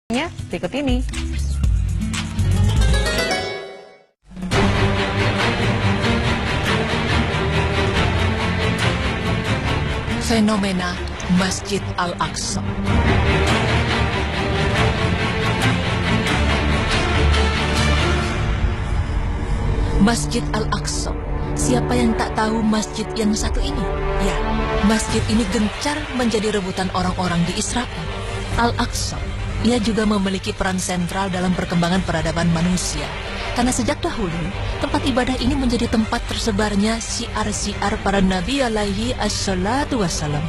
Berikut ini. Fenomena Masjid Al-Aqsa. Masjid Al-Aqsa. Siapa yang tak tahu masjid yang satu ini? Ya, masjid ini gencar menjadi rebutan orang-orang di Israel. Al-Aqsa, ia juga memiliki peran sentral dalam perkembangan peradaban manusia. Karena sejak dahulu, tempat ibadah ini menjadi tempat tersebarnya syiar-syiar para nabi alaihi assalatu wassalam.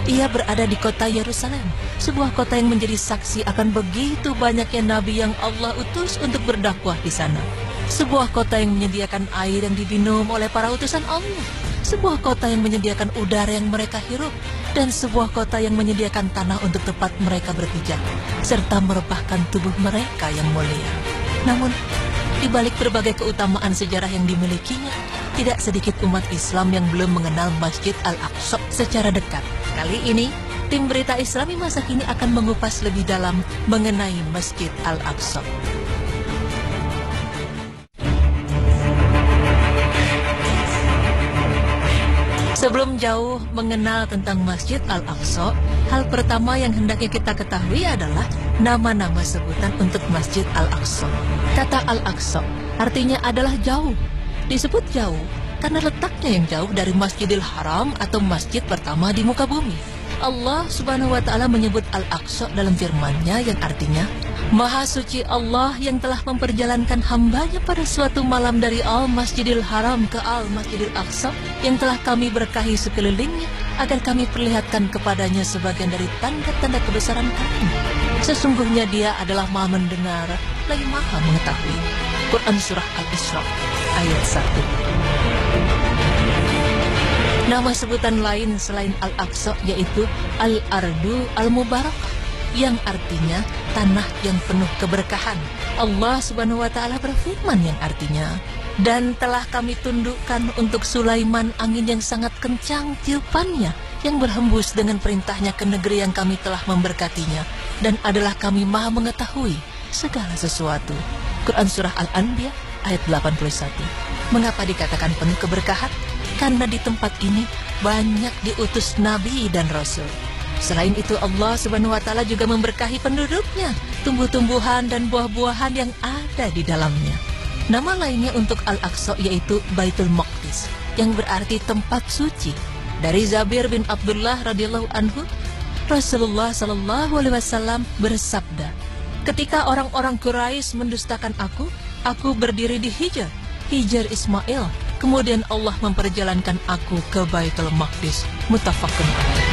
Ia berada di kota Yerusalem, sebuah kota yang menjadi saksi akan begitu banyaknya nabi yang Allah utus untuk berdakwah di sana. Sebuah kota yang menyediakan air yang diminum oleh para utusan Allah. Sebuah kota yang menyediakan udara yang mereka hirup. Dan sebuah kota yang menyediakan tanah untuk tempat mereka berpijak, serta merebahkan tubuh mereka yang mulia. Namun, di balik berbagai keutamaan sejarah yang dimilikinya, tidak sedikit umat Islam yang belum mengenal Masjid Al-Aqsa secara dekat. Kali ini, tim Berita Islami masa kini akan mengupas lebih dalam mengenai Masjid Al-Aqsa. Sebelum jauh mengenal tentang Masjid Al-Aqsa, hal pertama yang hendaknya kita ketahui adalah nama-nama sebutan untuk Masjid Al-Aqsa. Kata Al-Aqsa artinya adalah jauh. Disebut jauh karena letaknya yang jauh dari Masjidil Haram atau masjid pertama di muka bumi. Allah Subhanahu wa Ta'ala menyebut Al-Aqsa dalam firman-Nya yang artinya, Maha suci Allah yang telah memperjalankan hambanya pada suatu malam dari Al-Masjidil Haram ke Al-Masjidil Aqsa yang telah kami berkahi sekelilingnya agar kami perlihatkan kepadanya sebagian dari tanda-tanda kebesaran kami. Sesungguhnya Dia adalah Maha mendengar, lagi Maha mengetahui. Quran Surah Al-Isra ayat 1. Nama sebutan lain selain Al-Aqsa yaitu Al-Ardu Al-Mubarakah, yang artinya tanah yang penuh keberkahan. Allah Subhanahu wa Ta'ala berfirman yang artinya, dan telah kami tundukkan untuk Sulaiman angin yang sangat kencang tiupannya, yang berhembus dengan perintahnya ke negeri yang kami telah memberkatinya, dan adalah kami Maha mengetahui segala sesuatu. Quran Surah Al-Anbiya ayat 81. Mengapa dikatakan penuh keberkahan? Karena di tempat ini banyak diutus nabi dan rasul. Selain itu Allah Subhanahu wa Ta'ala juga memberkahi penduduknya, tumbuh-tumbuhan dan buah-buahan yang ada di dalamnya. Nama lainnya untuk Al-Aqsa yaitu Baitul Maqdis, yang berarti tempat suci. Dari Zabir bin Abdullah radhiyallahu anhu, Rasulullah sallallahu alaihi wasallam bersabda, ketika orang-orang Quraisy mendustakan aku berdiri di Hijr Ismail, kemudian Allah memperjalankan aku ke Baitul Maqdis. Muttafaqun alaih.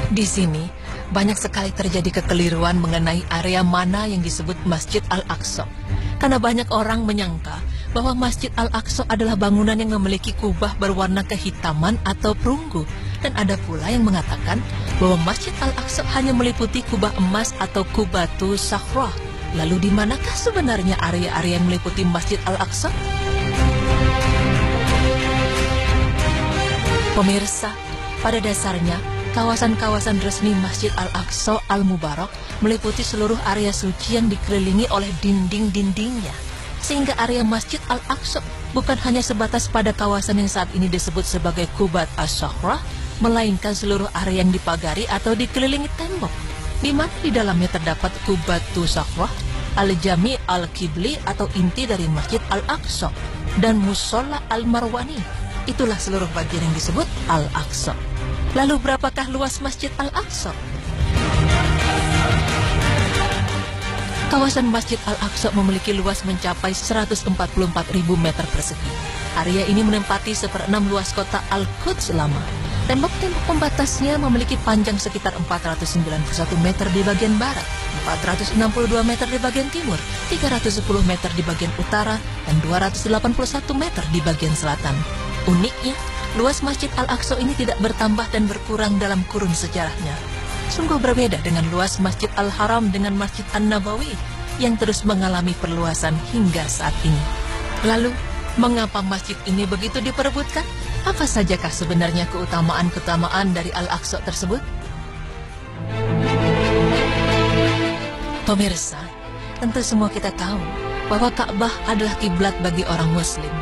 Di sini, banyak sekali terjadi kekeliruan mengenai area mana yang disebut Masjid Al-Aqsa. Karena banyak orang menyangka bahwa Masjid Al-Aqsa adalah bangunan yang memiliki kubah berwarna kehitaman atau perunggu. Dan ada pula yang mengatakan bahwa Masjid Al-Aqsa hanya meliputi kubah emas atau Kubatu Sakhrah. Lalu di manakah sebenarnya area-area yang meliputi Masjid Al-Aqsa? Pemirsa, pada dasarnya, kawasan-kawasan resmi Masjid Al-Aqsa Al-Mubarak meliputi seluruh area suci yang dikelilingi oleh dinding-dindingnya. Sehingga area Masjid Al-Aqsa bukan hanya sebatas pada kawasan yang saat ini disebut sebagai Kubat As-Sakhrah, melainkan seluruh area yang dipagari atau dikelilingi tembok, di mana di dalamnya terdapat Kubatu Sakhrah, Al-Jami Al-Qibli atau inti dari Masjid Al-Aqsa, dan Musola Al-Marwani. Itulah seluruh bagian yang disebut Al-Aqsa. Lalu berapakah luas Masjid Al-Aqsa? Kawasan Masjid Al-Aqsa memiliki luas mencapai 144.000 meter persegi. Area ini menempati 1/6 luas kota Al-Quds lama. Tembok-tembok pembatasnya memiliki panjang sekitar 491 meter di bagian barat, 462 meter di bagian timur, 310 meter di bagian utara, dan 281 meter di bagian selatan. Uniknya, luas Masjid Al-Aqsa ini tidak bertambah dan berkurang dalam kurun sejarahnya. Sungguh berbeda dengan luas Masjid Al-Haram dengan Masjid An-Nabawi yang terus mengalami perluasan hingga saat ini. Lalu, mengapa masjid ini begitu diperebutkan? Apa sajakah sebenarnya keutamaan-keutamaan dari Al-Aqsa tersebut? Pemirsa, tentu semua kita tahu bahwa Ka'bah adalah kiblat bagi orang Muslim.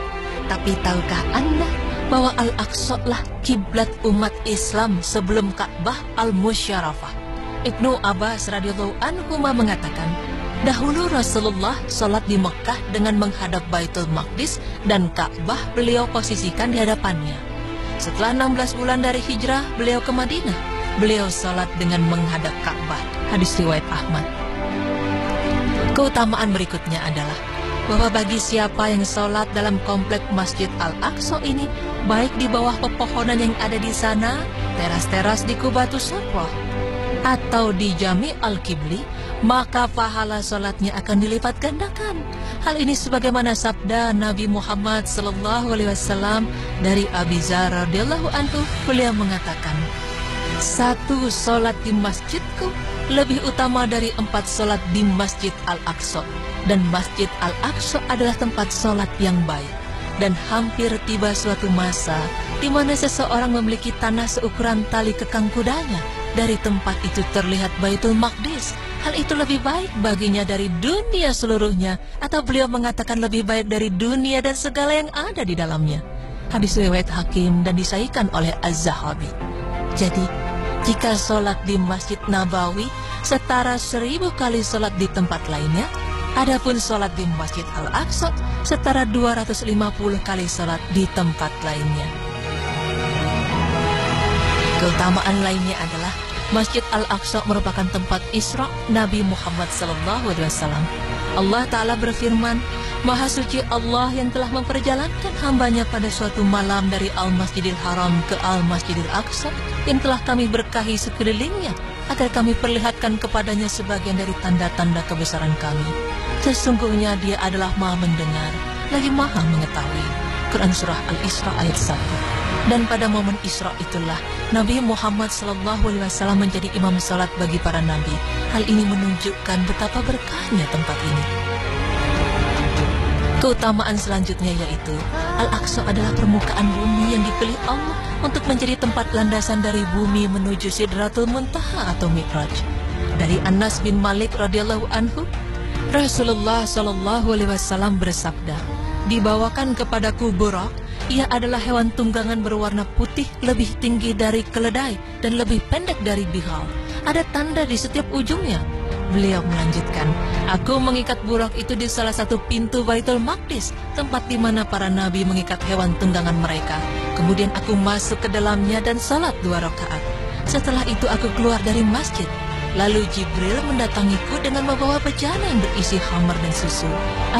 Tapi tahukah Anda bahwa Al-Aqsa lah kiblat umat Islam sebelum Ka'bah Al-Musyarrafah? Ibnu Abbas radhiyallahu anhu mengatakan, dahulu Rasulullah sholat di Mekah dengan menghadap Baitul Maqdis dan Ka'bah beliau posisikan di hadapannya. Setelah 16 bulan dari hijrah beliau ke Madinah, beliau sholat dengan menghadap Ka'bah. Hadis riwayat Ahmad. Keutamaan berikutnya adalah bahwa bagi siapa yang sholat dalam komplek Masjid Al-Aqsa ini, baik di bawah pepohonan yang ada di sana, teras-teras di Qubatus Safwah, atau di Jami Al-Qibli, maka pahala sholatnya akan dilipat gandakan. Hal ini sebagaimana sabda Nabi Muhammad SAW dari Abi Dzar radhiyallahu anhu, beliau mengatakan, satu sholat di masjidku lebih utama dari 4 sholat di Masjid Al-Aqsa. Dan Masjid Al-Aqsa adalah tempat sholat yang baik. Dan hampir tiba suatu masa di mana seseorang memiliki tanah seukuran tali kekang kudanya. Dari tempat itu terlihat Baitul Maqdis. Hal itu lebih baik baginya dari dunia seluruhnya. Atau beliau mengatakan lebih baik dari dunia dan segala yang ada di dalamnya. Hadis riwayat Hakim dan disahihkan oleh Az-Zahabi. Jadi, jika sholat di Masjid Nabawi setara 1000 kali sholat di tempat lainnya, adapun sholat di Masjid Al-Aqsa setara 250 kali sholat di tempat lainnya. Keutamaan lainnya adalah Masjid Al-Aqsa merupakan tempat Isra Nabi Muhammad SAW. Allah Ta'ala berfirman, Maha suci Allah yang telah memperjalankan hambanya pada suatu malam dari Al-Masjidil Haram ke Al-Masjidil Aqsa yang telah kami berkahi sekelilingnya agar kami perlihatkan kepadanya sebagian dari tanda-tanda kebesaran kami. Sesungguhnya dia adalah Maha mendengar lagi Maha mengetahui. Quran Surah Al-Isra ayat 1. Dan pada momen Isra itulah Nabi Muhammad SAW menjadi imam salat bagi para nabi. Hal ini menunjukkan betapa berkahnya tempat ini. Keutamaan selanjutnya yaitu Al-Aqsa adalah permukaan bumi yang dipilih Allah untuk menjadi tempat landasan dari bumi menuju Sidratul Muntaha atau Mi'raj. Dari Anas bin Malik radhiyallahu anhu, Rasulullah SAW bersabda, dibawakan kepadaku Burak. Ia adalah hewan tunggangan berwarna putih, lebih tinggi dari keledai dan lebih pendek dari bihal. Ada tanda di setiap ujungnya. Beliau melanjutkan, aku mengikat burak itu di salah satu pintu Baitul Maqdis, tempat di mana para nabi mengikat hewan tunggangan mereka. Kemudian aku masuk ke dalamnya dan salat 2 rakaat. Setelah itu aku keluar dari masjid. Lalu Jibril mendatangiku dengan membawa bejana yang berisi khamar dan susu.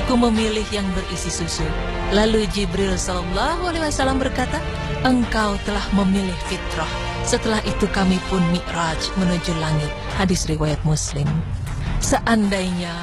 Aku memilih yang berisi susu. Lalu Jibril SAW berkata, engkau telah memilih fitrah. Setelah itu kami pun mi'raj menuju langit. Hadis riwayat Muslim. Seandainya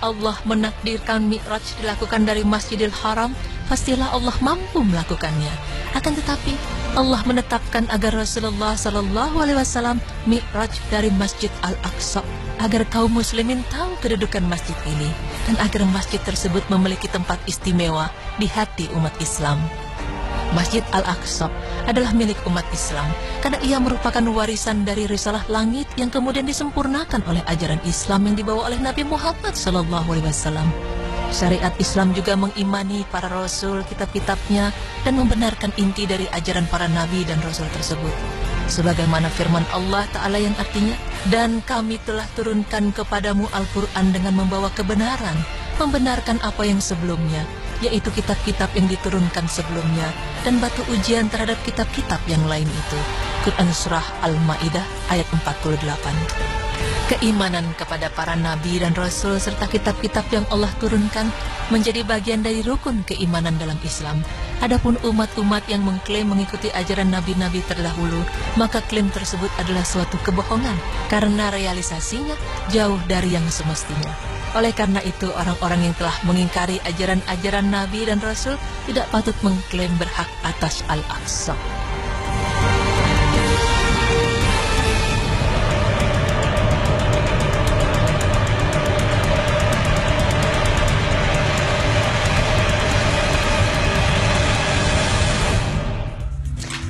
Allah menakdirkan mi'raj dilakukan dari Masjidil Haram, pastilah Allah mampu melakukannya. Akan tetapi Allah menetapkan agar Rasulullah SAW mi'raj dari Masjid Al-Aqsa agar kaum muslimin tahu kedudukan masjid ini dan agar masjid tersebut memiliki tempat istimewa di hati umat Islam. Masjid Al-Aqsa adalah milik umat Islam karena ia merupakan warisan dari risalah langit yang kemudian disempurnakan oleh ajaran Islam yang dibawa oleh Nabi Muhammad SAW. Syariat Islam juga mengimani para rasul, kitab-kitabnya, dan membenarkan inti dari ajaran para nabi dan rasul tersebut. Sebagaimana firman Allah Ta'ala yang artinya, dan kami telah turunkan kepadamu Al-Quran dengan membawa kebenaran, membenarkan apa yang sebelumnya, yaitu kitab-kitab yang diturunkan sebelumnya, dan batu ujian terhadap kitab-kitab yang lain itu. Quran Surah Al-Ma'idah ayat 48. Keimanan kepada para nabi dan rasul serta kitab-kitab yang Allah turunkan menjadi bagian dari rukun keimanan dalam Islam. Adapun umat-umat yang mengklaim mengikuti ajaran nabi-nabi terdahulu, maka klaim tersebut adalah suatu kebohongan karena realisasinya jauh dari yang semestinya. Oleh karena itu, orang-orang yang telah mengingkari ajaran-ajaran nabi dan rasul tidak patut mengklaim berhak atas Al-Aqsa.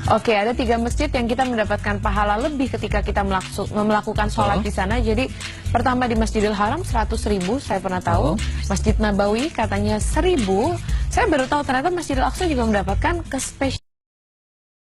Oke, ada 3 masjid yang kita mendapatkan pahala lebih ketika kita melakukan sholat di sana. Jadi Pertama di Masjidil Haram 100.000, saya pernah tahu. Masjid Nabawi katanya 1.000. Saya baru tahu ternyata Masjidil Aqsa juga mendapatkan kespesialan.